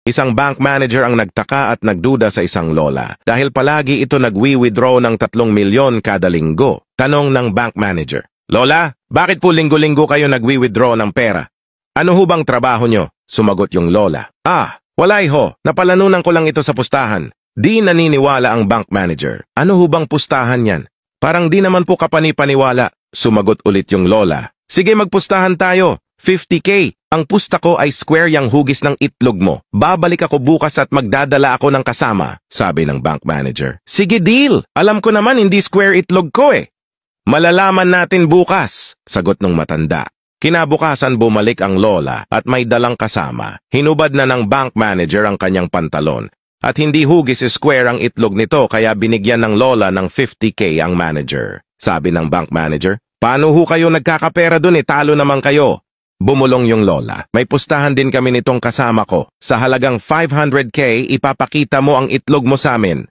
Isang bank manager ang nagtaka at nagduda sa isang lola dahil palagi ito nagwi-withdraw ng 3 milyon kada linggo. Tanong ng bank manager, "Lola, bakit po linggo-linggo kayo nagwi-withdraw ng pera? Ano ho bang trabaho nyo?" Sumagot yung lola, "Walay ho, napalanunan ko lang ito sa pustahan." Di naniniwala ang bank manager. "Ano ho bang pustahan yan? Parang di naman po kapani-paniwala." Sumagot ulit yung lola, "Sige, magpustahan tayo. 50K. Ang pusta ko ay square yang hugis ng itlog mo. Babalik ako bukas at magdadala ako ng kasama," sabi ng bank manager. "Sige, deal. Alam ko naman hindi square itlog ko eh." "Malalaman natin bukas," sagot ng matanda. Kinabukasan bumalik ang lola at may dalang kasama. Hinubad na ng bank manager ang kanyang pantalon. At hindi hugis square ang itlog nito kaya binigyan ng lola ng 50K ang manager. Sabi ng bank manager, "Paano ho kayo nagkakapera dun talo naman kayo?" Bumulong yung lola, "May pustahan din kami nitong kasama ko. Sa halagang 500K, ipapakita mo ang itlog mo sa amin."